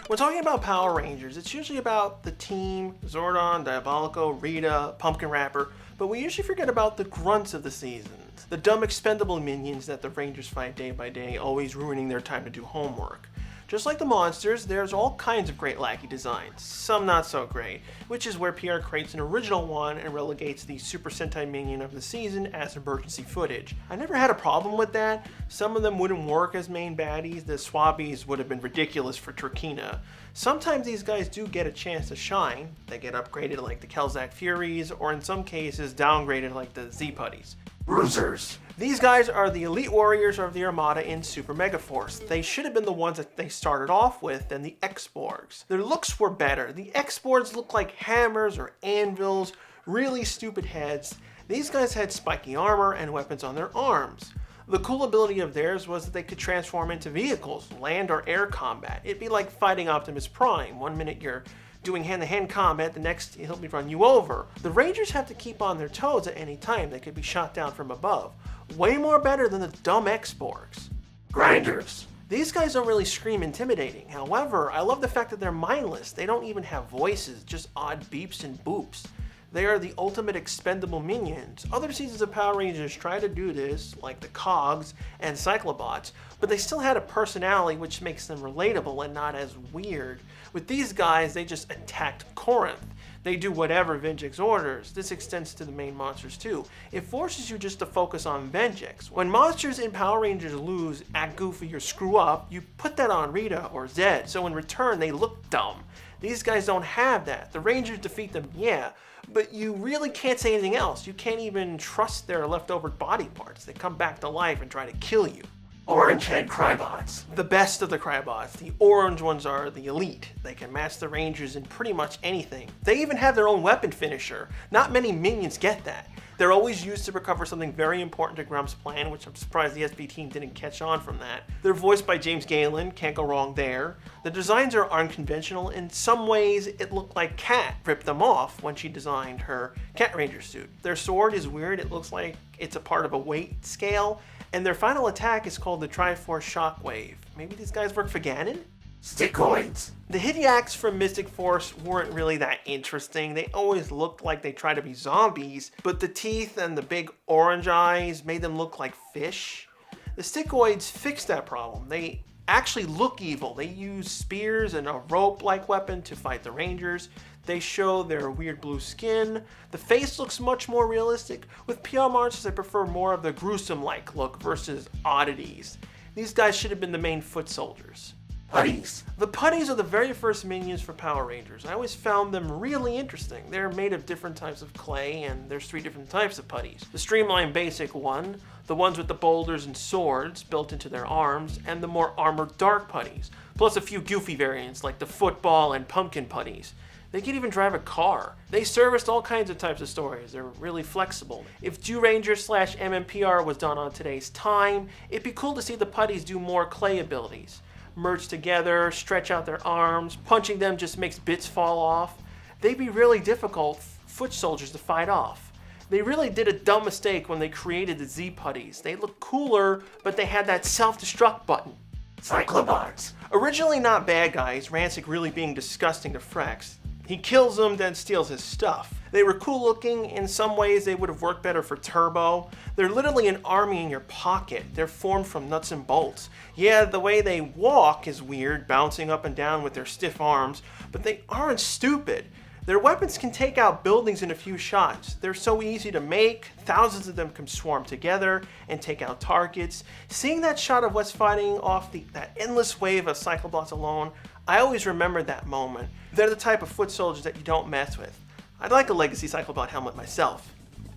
When talking about Power Rangers, it's usually about the team, Zordon, Diabolico, Rita, Pumpkin Rapper, but we usually forget about the grunts of the seasons. The dumb expendable minions that the Rangers fight day by day, always ruining their time to do homework. Just like the monsters, there's all kinds of great lackey designs, some not so great, which is where PR creates an original one and relegates the Super Sentai minion of the season as emergency footage. I never had a problem with that. Some of them wouldn't work as main baddies. The Swabbies would have been ridiculous for Turkina. Sometimes these guys do get a chance to shine. They get upgraded like the Kelzak Furies, or in some cases downgraded like the Z-Putties. Bruisers. These guys are the elite warriors of the Armada in Super Megaforce. They should have been the ones that they started off with than the X-Borgs. Their looks were better. The X-Borgs looked like hammers or anvils, really stupid heads. These guys had spiky armor and weapons on their arms. The cool ability of theirs was that they could transform into vehicles, land or air combat. It'd be like fighting Optimus Prime. One minute you're doing hand-to-hand combat, the next he'll be run you over. The Rangers have to keep on their toes at any time. They could be shot down from above. Way more better than the dumb X-Borgs. Grinders. These guys don't really scream intimidating. However, I love the fact that they're mindless. They don't even have voices, just odd beeps and boops. They are the ultimate expendable minions. Other seasons of Power Rangers try to do this, like the Cogs and Cyclobots, but they still had a personality which makes them relatable and not as weird. With these guys, they just attacked Corinth. They do whatever Rinjacks orders. This extends to the main monsters too. It forces you just to focus on Rinjacks. When monsters in Power Rangers lose, act goofy, or screw up, you put that on Rita or Zed, so in return they look dumb. These guys don't have that. The Rangers defeat them, yeah, but you really can't say anything else. You can't even trust their leftover body parts. They come back to life and try to kill you. Orange head Crybots. The best of the Crybots. The orange ones are the elite. They can match the Rangers in pretty much anything. They even have their own weapon finisher. Not many minions get that. They're always used to recover something very important to Grump's plan, which I'm surprised the SB team didn't catch on from that. They're voiced by James Galen, can't go wrong there. The designs are unconventional. In some ways, it looked like Kat ripped them off when she designed her Cat Ranger suit. Their sword is weird. It looks like it's a part of a weight scale. And their final attack is called the Triforce Shockwave. Maybe these guys work for Ganon? Stickoids. The Rinjacks from Mystic Force weren't really that interesting. They always looked like they tried to be zombies, but the teeth and the big orange eyes made them look like fish. The Stickoids fixed that problem. They actually look evil. They use spears and a rope-like weapon to fight the Rangers. They show their weird blue skin. The face looks much more realistic. With PR monsters, I prefer more of the gruesome-like look versus oddities. These guys should have been the main foot soldiers. Putties. The Putties are the very first minions for Power Rangers. I always found them really interesting. They're made of different types of clay, and there's 3 different types of Putties. The streamlined basic one, the ones with the boulders and swords built into their arms, and the more armored dark Putties, plus a few goofy variants like the football and pumpkin Putties. They can even drive a car. They serviced all kinds of types of stories. They're really flexible. If Ranger/MMPR was done on today's time, it'd be cool to see the Putties do more clay abilities. Merge together, stretch out their arms, punching them just makes bits fall off. They'd be really difficult foot soldiers to fight off. They really did a dumb mistake when they created the Z-Putties. They looked cooler, but they had that self-destruct button. Cyclobots. Originally not bad guys, Rancic really being disgusting to Frex. He kills them, then steals his stuff. They were cool looking. In some ways, they would have worked better for Turbo. They're literally an army in your pocket. They're formed from nuts and bolts. Yeah, the way they walk is weird, bouncing up and down with their stiff arms, but they aren't stupid. Their weapons can take out buildings in a few shots. They're so easy to make. Thousands of them can swarm together and take out targets. Seeing that shot of Wes fighting off that endless wave of Cyclobots alone, I always remember that moment. They're the type of foot soldiers that you don't mess with. I'd like a Legacy Cyclobot helmet myself.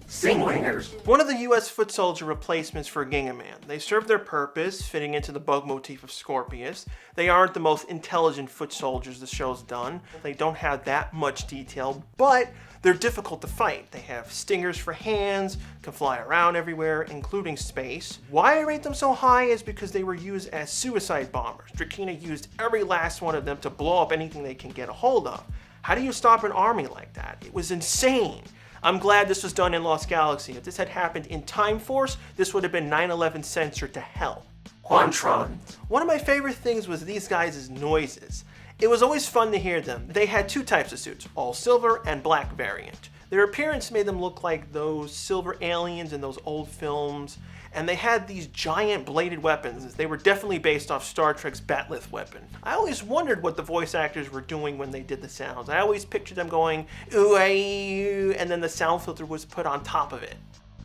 Singwingers. One of the US foot soldier replacements for Gingaman. They serve their purpose, fitting into the bug motif of Scorpius. They aren't the most intelligent foot soldiers the show's done. They don't have that much detail, but they're difficult to fight. They have stingers for hands, can fly around everywhere, including space. Why I rate them so high is because they were used as suicide bombers. Drakina used every last one of them to blow up anything they can get a hold of. How do you stop an army like that? It was insane. I'm glad this was done in Lost Galaxy. If this had happened in Time Force, this would have been 9/11 censored to hell. Quantron. One of my favorite things was these guys' noises. It was always fun to hear them. They had two types of suits, all silver and black variant. Their appearance made them look like those silver aliens in those old films, and they had these giant bladed weapons. They were definitely based off Star Trek's Batleth weapon. I always wondered what the voice actors were doing when they did the sounds. I always pictured them going, ooh, and then the sound filter was put on top of it.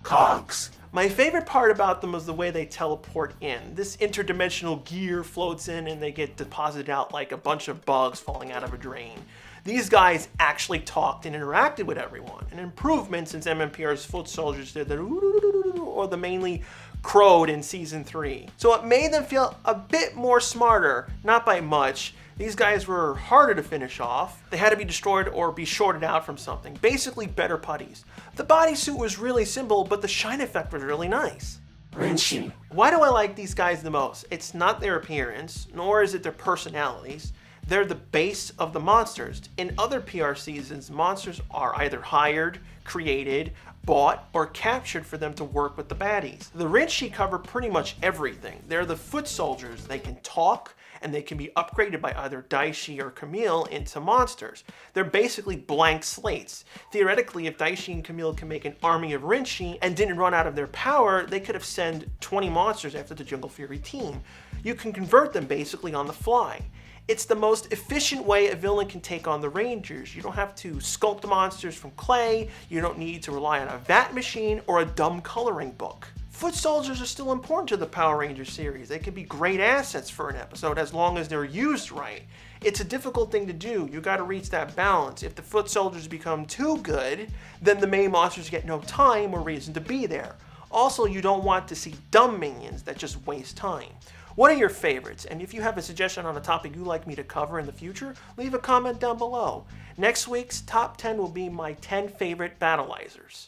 Cogs. My favorite part about them was the way they teleport in. This interdimensional gear floats in and they get deposited out like a bunch of bugs falling out of a drain. These guys actually talked and interacted with everyone, an improvement since MMPR's foot soldiers did the or the mainly crowed in season 3. So it made them feel a bit more smarter, not by much. These guys were harder to finish off. They had to be destroyed or be shorted out from something. Basically better putties. The bodysuit was really simple, but the shine effect was really nice. Rinjacks. Why do I like these guys the most? It's not their appearance, nor is it their personalities. They're the base of the monsters. In other PR seasons, monsters are either hired, created, bought, or captured for them to work with the baddies. The Rinjacks cover pretty much everything. They're the foot soldiers. They can talk, and they can be upgraded by either Daishi or Camille into monsters. They're basically blank slates. Theoretically, if Daishi and Camille can make an army of Rinjacks and didn't run out of their power, they could have sent 20 monsters after the Jungle Fury team. You can convert them basically on the fly. It's the most efficient way a villain can take on the Rangers. You don't have to sculpt the monsters from clay, you don't need to rely on a VAT machine or a dumb coloring book. Foot soldiers are still important to the Power Rangers series. They can be great assets for an episode as long as they're used right. It's a difficult thing to do. You gotta reach that balance. If the foot soldiers become too good, then the main monsters get no time or reason to be there. Also, you don't want to see dumb minions that just waste time. What are your favorites? And if you have a suggestion on a topic you'd like me to cover in the future, leave a comment down below. Next week's top 10 will be my 10 favorite battleizers.